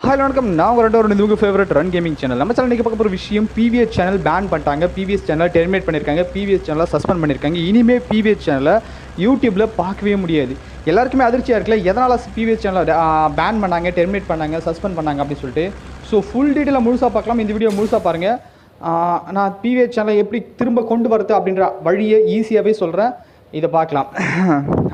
Hello வணக்கம், நான் உங்களோட ஃபேவரட் ரன் கேமிங் சேனல். நம்ம சேனல் பார்க்க போகிற விஷயம், பிவிஎஸ் சேனல் பேன் பண்ணிட்டாங்க, பிவிஎஸ் சேனலை டெர்மினேட் பண்ணியிருக்காங்க, பிவிஎஸ் சேனலை சஸ்பெண்ட் பண்ணியிருக்காங்க. இனிமேல் பிவிஎஸ் சேனலை யூடியூப்பில் பார்க்கவே முடியாது. எல்லாருக்குமே அதிர்ச்சியாக இருக்குல்ல, எதனால் பிவிஎஸ் சேனலை பேன் பண்ணாங்க, டெர்மினேட் பண்ணாங்க, சஸ்பெண்ட் பண்ணாங்க அப்படின்னு சொல்லிட்டு. ஸோ ஃபுல் டீட்டெயிலாக முழுசாக பார்க்கலாம். இந்த வீடியோ முழுசாக பாருங்கள். நான் பிவிஎஸ் சேனலை எப்படி திரும்ப கொண்டு வரது அப்படின்ற வழியை ஈஸியாகவே சொல்கிறேன். இதை பார்க்கலாம்.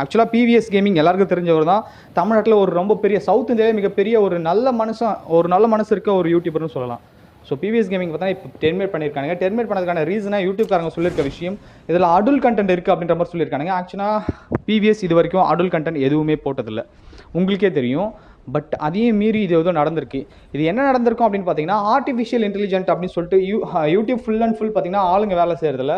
ஆக்சுவலாக பிவிஎஸ் கேமிங் எல்லாருக்கும் தெரிஞ்சவர் தான். தமிழ்நாட்டில் ஒரு ரொம்ப பெரிய சவுத் இந்தியாவிலே மிகப்பெரிய ஒரு நல்ல மனசு இருக்க ஒரு யூடியூபர்னு சொல்லலாம். ஸோ பிவிஎஸ் கேமிங் பார்த்தா இப்போ டெர்மினேட் பண்ணியிருக்காங்க. டெர்மினேட் பண்ணதுக்கான ரீசனாக யூடியூப்காரங்க சொல்லியிருக்க விஷயம், இதில் அடல்ட் கண்டென்ட் இருக்குது அப்படின்ற மாதிரி சொல்லியிருக்காங்க. ஆக்சுவலாக பிவிஎஸ் இது வரைக்கும் அடல்ட் கண்டென்ட் எதுவுமே போட்டதில்லை, உங்களுக்கே தெரியும். பட் அதையும் மீறி இது எதுவும் நடந்திருக்கு. இது என்ன நடந்திருக்கும் அப்படின்னு பார்த்தீங்கன்னா, ஆர்டிஃபிஷியல் இன்டெலிஜென்ட் அப்படின்னு சொல்லிட்டு யூடியூப் ஃபுல் அண்ட் ஃபுல் பார்த்தீங்கன்னா ஆளுங்க வேலை செய்கிறதில்ல,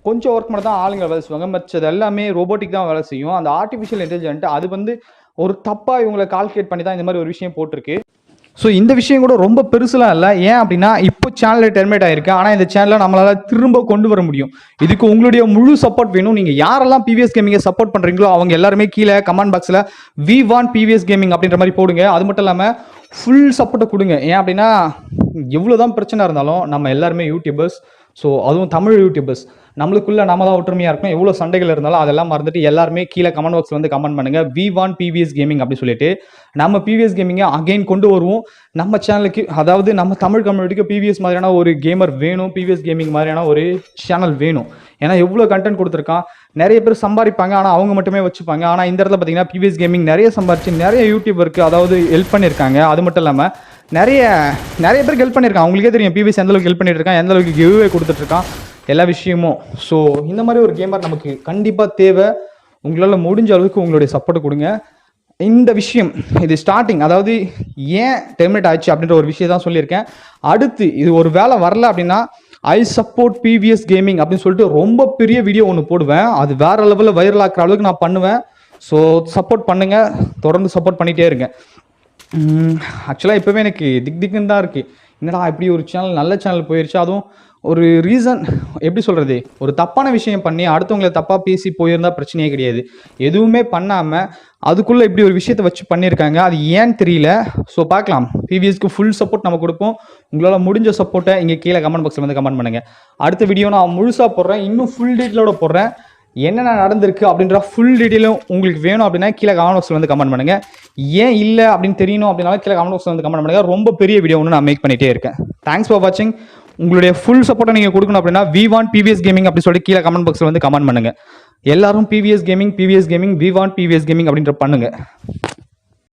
கொஞ்சம் ஒர்க் மட்டும் தான் ஆளுங்க வேலை செய்வாங்க. மற்றது எல்லாமே ரோபோட்டிக் தான் வேலை செய்யும். அந்த ஆர்டிஃபிஷியல் இன்டெலிஜென்ட் அது ஒரு தப்பாக இவங்களை கால்குலேட் பண்ணி தான் இந்த மாதிரி ஒரு விஷயம் போட்டிருக்கு. ஸோ இந்த விஷயம் கூட ரொம்ப பெருசுலாம் இல்லை. ஏன் அப்படின்னா, இப்போ சேனலில் டெர்மினேட் ஆகிருக்கு. ஆனால் இந்த சேனலை நம்மளால் திரும்ப கொண்டு வர முடியும். இதுக்கு உங்களுடைய முழு சப்போர்ட் வேணும். நீங்கள் யாரெல்லாம் பிவிஎஸ் கேமிங்கை சப்போர்ட் பண்ணுறீங்களோ அவங்க எல்லாருமே கீழே கமெண்ட் பாக்ஸில் வி வாண்ட் பிவிஎஸ் கேமிங் அப்படின்ற மாதிரி போடுங்க. அது மட்டும் இல்லாமல் ஃபுல் சப்போர்ட்டை கொடுங்க. ஏன் அப்படின்னா, எவ்வளோதான் பிரச்சனை இருந்தாலும் நம்ம எல்லாருமே யூடியூபர்ஸ். ஸோ அதுவும் தமிழ் யூடியூபர்ஸ், நம்மளுக்குள்ள நம்ம தான் ஒற்றுமையாக இருக்கும். எவ்வளோ சண்டைகள் இருந்தாலும் அதெல்லாம் மறந்துட்டு எல்லாருமே கீழே கமெண்ட் பாக்ஸில் வந்து கமெண்ட் பண்ணுங்கள், வி வாண்ட் பிவிஎஸ் கேமிங் அப்படின்னு சொல்லிட்டு. நம்ம பிவிஎஸ் கேமிங்கை அகைன் கொண்டு வருவோம் நம்ம சேனலுக்கு. அதாவது நம்ம தமிழ் கம்யூனிட்டிக்கு பிவிஎஸ் மாதிரியான ஒரு கேமர் வேணும், பிவிஎஸ் கேமிங் மாதிரியான ஒரு சேனல் வேணும். ஏன்னா எவ்வளோ கண்டென்ட் கொடுத்துருக்கான். நிறைய பேர் சம்பாதிப்பாங்க, ஆனால் அவங்க மட்டுமே வச்சுப்பாங்க. ஆனால் இந்த இடத்துல பார்த்தீங்கன்னா பிவிஎஸ் கேமிங் நிறைய சம்பாரிச்சு நிறைய யூடியூபருக்கு அதாவது ஹெல்ப் பண்ணியிருக்காங்க. அது மட்டும் இல்லாமல் நிறைய பேருக்கு ஹெல்ப் பண்ணியிருக்கான். அவங்களுக்கே தெரியும் பிவிஎஸ் எந்த அளவுக்கு ஹெல்ப் பண்ணிட்டு இருக்கான், எந்த அளவுக்கு கிவ்வே கொடுத்துட்ருக்கான், எல்லா விஷயமும். ஸோ இந்த மாதிரி ஒரு கேமர் நமக்கு கண்டிப்பாக தேவை. உங்களால் முடிஞ்ச அளவுக்கு உங்களுடைய சப்போர்ட் கொடுங்க. இந்த விஷயம் இது ஸ்டார்டிங், அதாவது ஏன் டெர்மினேட் ஆச்சு அப்படின்ற ஒரு விஷயம் தான் சொல்லியிருக்கேன். அடுத்து இது ஒரு வேலை வரல அப்படின்னா, ஐ சப்போர்ட் பிவிஎஸ் கேமிங் அப்படின்னு சொல்லிட்டு ரொம்ப பெரிய வீடியோ ஒன்று போடுவேன். அது வேற லெவலில் வைரல் ஆக்குற அளவுக்கு நான் பண்ணுவேன். ஸோ சப்போர்ட் பண்ணுங்கள், தொடர்ந்து சப்போர்ட் பண்ணிகிட்டே இருங்க. ஆக்சுவலாக இப்போவே எனக்கு திக்குன்னு தான் இருக்குது. என்னடா இப்படி ஒரு சேனல் நல்ல சேனல் போயிடுச்சு, அதுவும் ஒரு ரீசன் எப்படி சொல்கிறது, ஒரு தப்பான விஷயம் பண்ணி அடுத்தவங்களை தப்பாக பேசி போயிருந்தால் பிரச்சனையே கிடையாது. எதுவுமே பண்ணாமல் அதுக்குள்ளே இப்படி ஒரு விஷயத்தை வச்சு பண்ணியிருக்காங்க. அது ஏன்னு தெரியல. ஸோ பார்க்கலாம். பிவிஎஸ்க்கு ஃபுல் சப்போர்ட் நம்ம கொடுப்போம். உங்களால் முடிஞ்ச சப்போர்ட்டை இங்கே கீழே கமெண்ட் பாக்ஸில் வந்து கமெண்ட் பண்ணுங்கள். அடுத்த வீடியோ நான் முழுசாக போடுறேன், இன்னும் ஃபுல் டீட்டெயிலோட போடுறேன். என்னென்ன நடந்திருக்கு அப்படின்ற ஃபுல் டீட்டெயிலும் உங்களுக்கு வேணும் அப்படின்னா கீழே கமெண்ட் பாக்ஸில் வந்து கமெண்ட் பண்ணுங்கள். ஏன் இல்லை அப்படின்னு தெரியணும் அப்படின்னாலும் கீழே கமெண்ட் பாக்ஸில் வந்து கமெண்ட் பண்ணுங்கள். ரொம்ப பெரிய வீடியோ ஒன்று நான் மேக் பண்ணிகிட்டே இருக்கேன். தேங்க்ஸ் ஃபார் வாட்சிங். உங்களுடைய ஃபுல் சப்போர்ட்டை நீங்கள் கொடுக்கணும் அப்படின்னா வி வாண்ட் பிவிஎஸ் கேமிங் அப்படி சொல்லி கீழே கமெண்ட் பாக்ஸில் வந்து கமெண்ட் பண்ணுங்கள். எல்லாரும் PVS gaming we want PVS gaming அப்படின்ற பண்ணுங்கள்.